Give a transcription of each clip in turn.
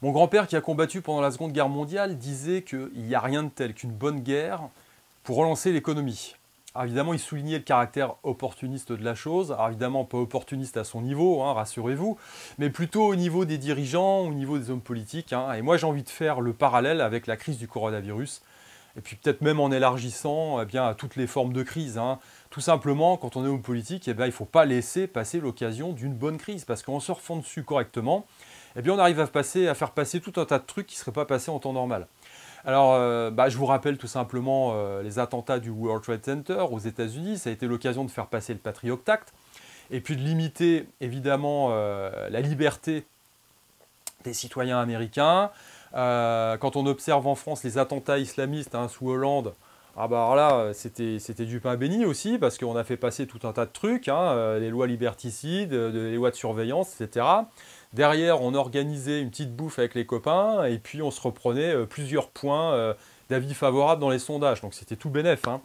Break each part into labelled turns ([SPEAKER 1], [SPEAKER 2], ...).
[SPEAKER 1] Mon grand-père qui a combattu pendant la Seconde Guerre mondiale disait qu'il n'y a rien de tel qu'une bonne guerre pour relancer l'économie. Alors évidemment, il soulignait le caractère opportuniste de la chose. Alors évidemment, pas opportuniste à son niveau, hein, rassurez-vous, mais plutôt au niveau des dirigeants, au niveau des hommes politiques. Hein. Et moi, j'ai envie de faire le parallèle avec la crise du coronavirus. Et puis peut-être même en élargissant bien, à toutes les formes de crise. Hein. Tout simplement, quand on est homme politique, il ne faut pas laisser passer l'occasion d'une bonne crise. Parce qu'en surfant dessus correctement, on arrive à faire passer tout un tas de trucs qui ne seraient pas passés en temps normal. Alors, je vous rappelle tout simplement les attentats du World Trade Center aux États-Unis. Ça a été l'occasion de faire passer le Patriot Act et puis de limiter évidemment la liberté des citoyens américains. Quand on observe en France les attentats islamistes sous Hollande, alors là, c'était du pain béni aussi, parce qu'on a fait passer tout un tas de trucs, les lois liberticides, les lois de surveillance, etc. Derrière, on organisait une petite bouffe avec les copains, et puis on se reprenait plusieurs points d'avis favorables dans les sondages. Donc c'était tout bénef. Hein.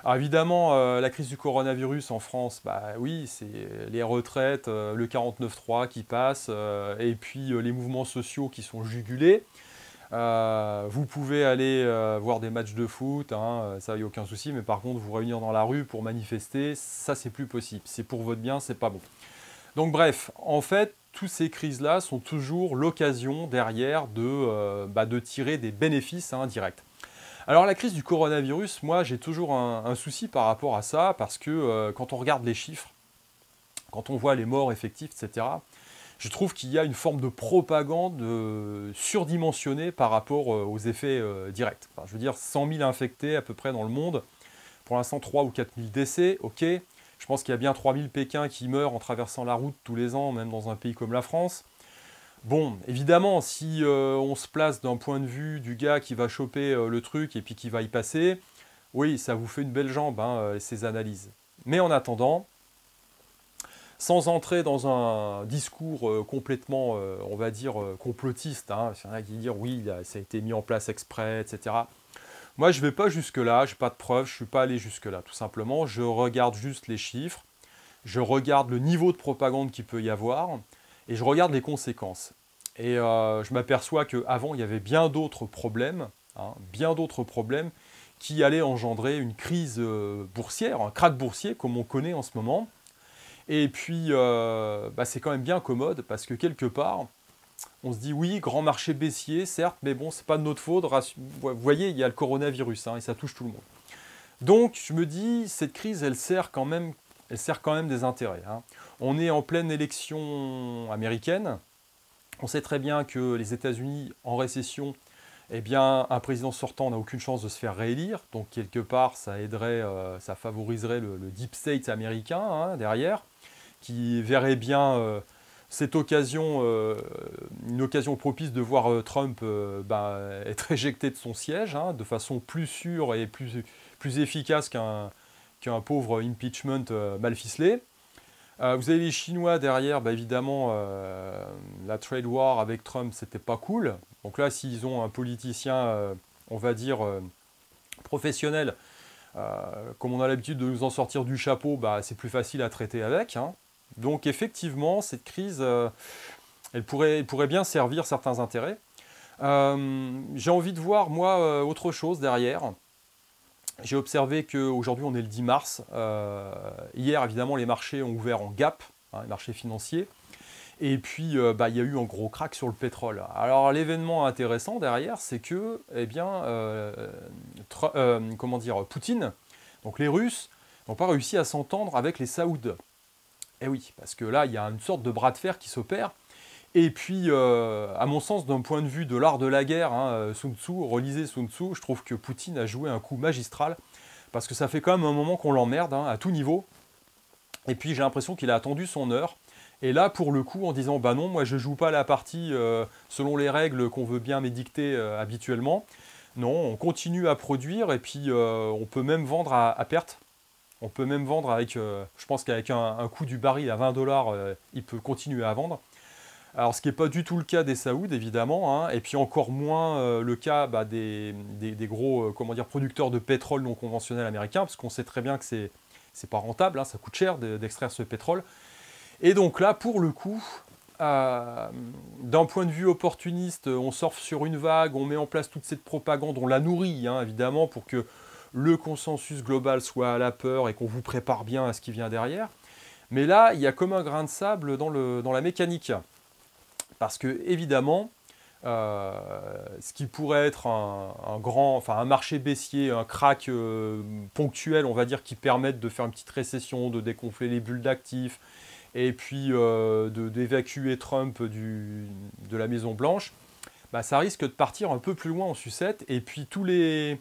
[SPEAKER 1] Alors évidemment, la crise du coronavirus en France, oui, c'est les retraites, le 49.3 qui passe, et puis les mouvements sociaux qui sont jugulés. Vous pouvez aller voir des matchs de foot, ça, il n'y a aucun souci, mais par contre, vous réunir dans la rue pour manifester, ça, c'est plus possible. C'est pour votre bien, c'est pas bon. Donc bref, en fait, toutes ces crises-là sont toujours l'occasion derrière de tirer des bénéfices directs. Alors la crise du coronavirus, moi, j'ai toujours un souci par rapport à ça, parce que quand on regarde les chiffres, quand on voit les morts effectifs, etc., je trouve qu'il y a une forme de propagande surdimensionnée par rapport aux effets directs. Enfin, je veux dire, 100 000 infectés à peu près dans le monde. Pour l'instant, 3 ou 4 000 décès, ok. Je pense qu'il y a bien 3 000 Pékins qui meurent en traversant la route tous les ans, même dans un pays comme la France. Bon, évidemment, si on se place d'un point de vue du gars qui va choper le truc et puis qui va y passer, oui, ça vous fait une belle jambe, ces analyses. Mais en attendant, sans entrer dans un discours complètement, on va dire, complotiste, il y en a qui disent oui, ça a été mis en place exprès, etc. Moi, je ne vais pas jusque-là, je n'ai pas de preuves, je ne suis pas allé jusque-là. Tout simplement, je regarde juste les chiffres, je regarde le niveau de propagande qu'il peut y avoir, et je regarde les conséquences. Et je m'aperçois qu'avant, il y avait bien d'autres problèmes qui allaient engendrer une crise boursière, un krach boursier, comme on connaît en ce moment. Et puis, c'est quand même bien commode, parce que quelque part, on se dit, oui, grand marché baissier, certes, mais bon, c'est pas de notre faute. Vous voyez, il y a le coronavirus, et ça touche tout le monde. Donc, je me dis, cette crise, elle sert quand même des intérêts. On est en pleine élection américaine. On sait très bien que les États-Unis, en récession, un président sortant n'a aucune chance de se faire réélire. Donc, quelque part, ça aiderait, ça favoriserait le deep state américain derrière, qui verrait bien cette occasion, une occasion propice de voir Trump être éjecté de son siège, de façon plus sûre et plus efficace qu'un pauvre impeachment mal ficelé. Vous avez les Chinois derrière, évidemment, la trade war avec Trump, c'était pas cool. Donc là, s'ils ont un politicien, on va dire, professionnel, comme on a l'habitude de nous en sortir du chapeau, c'est plus facile à traiter avec. Donc effectivement, cette crise, elle pourrait bien servir certains intérêts. J'ai envie de voir, moi, autre chose derrière. J'ai observé qu'aujourd'hui, on est le 10 mars. Hier, évidemment, les marchés ont ouvert en gap, les marchés financiers. Et puis, il y a eu un gros crack sur le pétrole. Alors, l'événement intéressant derrière, c'est que, Poutine, donc les Russes, n'ont pas réussi à s'entendre avec les Saouds. Eh oui, parce que là, il y a une sorte de bras de fer qui s'opère. Et puis, à mon sens, d'un point de vue de l'art de la guerre, Sun Tzu, relisez Sun Tzu, je trouve que Poutine a joué un coup magistral, parce que ça fait quand même un moment qu'on l'emmerde, à tout niveau. Et puis, j'ai l'impression qu'il a attendu son heure. Et là, pour le coup, en disant, non, moi, je joue pas la partie selon les règles qu'on veut bien m'édicter habituellement. Non, on continue à produire, et puis on peut même vendre à perte. On peut même vendre avec, je pense qu'avec un coût du baril à 20 $, il peut continuer à vendre. Alors, ce qui n'est pas du tout le cas des Saouds, évidemment, et puis encore moins le cas des gros producteurs de pétrole non conventionnel américains, parce qu'on sait très bien que c'est pas rentable, ça coûte cher d'extraire ce pétrole. Et donc là, pour le coup, d'un point de vue opportuniste, on surfe sur une vague, on met en place toute cette propagande, on la nourrit, hein, évidemment, pour que le consensus global soit à la peur et qu'on vous prépare bien à ce qui vient derrière. Mais là, il y a comme un grain de sable dans la mécanique. Parce que, évidemment, ce qui pourrait être un marché baissier, un crack ponctuel, on va dire, qui permette de faire une petite récession, de dégonfler les bulles d'actifs, et puis d'évacuer Trump de la Maison Blanche, bah, ça risque de partir un peu plus loin en sucette. Et puis tous les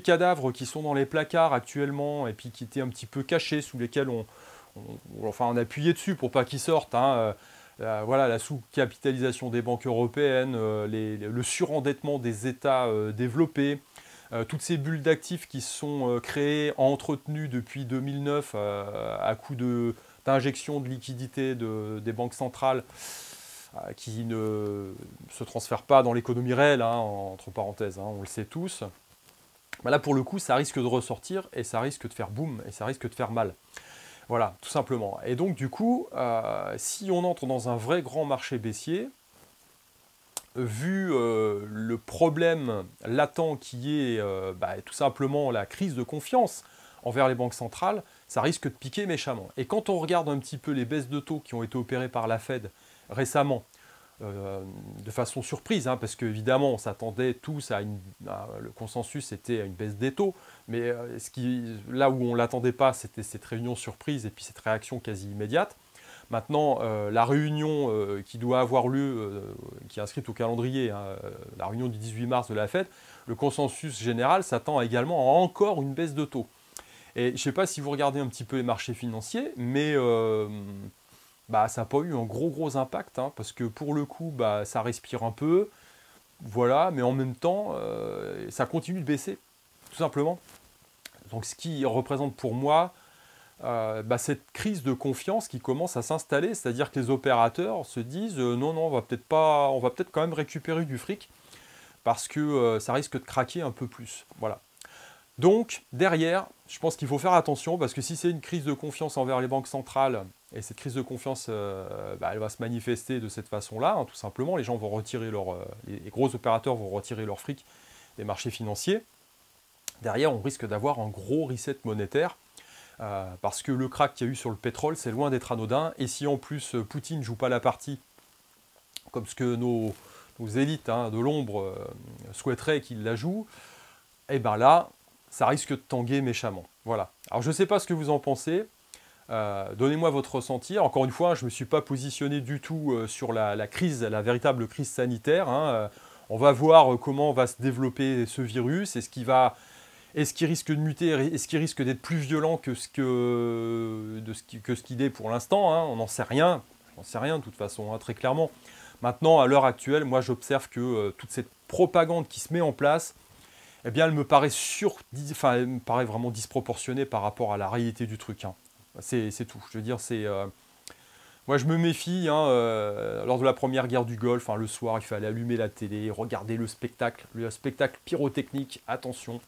[SPEAKER 1] cadavres qui sont dans les placards actuellement, et puis qui étaient un petit peu cachés, sous lesquels on appuyait dessus pour pas qu'ils sortent, hein, voilà, la sous-capitalisation des banques européennes, le surendettement des États développés, toutes ces bulles d'actifs qui sont créées, entretenues depuis 2009 à coup d'injection de liquidités des banques centrales qui ne se transfèrent pas dans l'économie réelle, hein, entre parenthèses, hein, on le sait tous. Bah là, pour le coup, ça risque de ressortir et ça risque de faire boum et ça risque de faire mal. Voilà, tout simplement. Et donc, du coup, si on entre dans un vrai grand marché baissier, vu le problème latent qui est tout simplement la crise de confiance envers les banques centrales, ça risque de piquer méchamment. Et quand on regarde un petit peu les baisses de taux qui ont été opérées par la Fed récemment, de façon surprise, hein, parce qu'évidemment on s'attendait tous le consensus était à une baisse des taux, mais là où on ne l'attendait pas, c'était cette réunion surprise et puis cette réaction quasi immédiate. Maintenant, la réunion qui doit avoir lieu, qui est inscrite au calendrier, hein, la réunion du 18 mars de la Fed, le consensus général s'attend également à encore une baisse de taux. Et je ne sais pas si vous regardez un petit peu les marchés financiers, mais ça n'a pas eu un gros impact, hein, parce que pour le coup, ça respire un peu, voilà, mais en même temps, ça continue de baisser, tout simplement. Donc ce qui représente pour moi cette crise de confiance qui commence à s'installer, c'est-à-dire que les opérateurs se disent non, on va peut-être quand même récupérer du fric, parce que ça risque de craquer un peu plus, voilà. Donc, derrière, je pense qu'il faut faire attention, parce que si c'est une crise de confiance envers les banques centrales, et cette crise de confiance, elle va se manifester de cette façon-là, hein, tout simplement, les gens vont retirer les gros opérateurs vont retirer leur fric des marchés financiers. Derrière, on risque d'avoir un gros reset monétaire, parce que le crack qu'il y a eu sur le pétrole, c'est loin d'être anodin, et si en plus Poutine ne joue pas la partie, comme ce que nos élites, hein, de l'ombre souhaiteraient qu'il la joue, et bien là, ça risque de tanguer méchamment. Voilà. Alors je ne sais pas ce que vous en pensez. Donnez-moi votre ressenti. Encore une fois, je ne me suis pas positionné du tout sur la crise, la véritable crise sanitaire, hein. On va voir comment va se développer ce virus. Est-ce qu'il risque de muter? Est-ce qu'il risque d'être plus violent que ce qu'il est pour l'instant, hein? On n'en sait rien. On n'en sait rien de toute façon, hein, très clairement. Maintenant, à l'heure actuelle, moi j'observe que toute cette propagande qui se met en place, eh bien, elle me paraît vraiment disproportionnée par rapport à la réalité du truc, hein. C'est tout. Je veux dire, moi, je me méfie, hein, lors de la première guerre du Golfe, hein, le soir, il fallait allumer la télé, regarder le spectacle pyrotechnique, attention.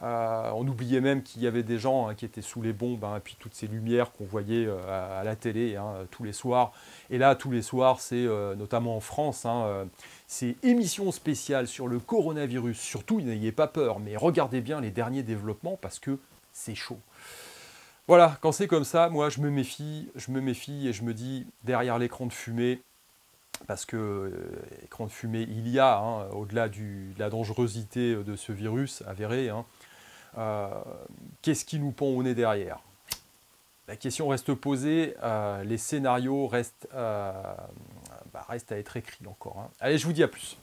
[SPEAKER 1] On oubliait même qu'il y avait des gens, hein, qui étaient sous les bombes, hein, et puis toutes ces lumières qu'on voyait à la télé, hein, tous les soirs. Et là, tous les soirs, c'est notamment en France, hein, c'est émission spéciale sur le coronavirus. Surtout, n'ayez pas peur, mais regardez bien les derniers développements parce que c'est chaud. Voilà, quand c'est comme ça, moi je me méfie et je me dis, derrière l'écran de fumée, parce que écran de fumée il y a, hein, au-delà de la dangerosité de ce virus avéré, hein, qu'est-ce qui nous pend au nez derrière? La question reste posée, les scénarios restent à être écrits encore, hein. Allez, je vous dis à plus.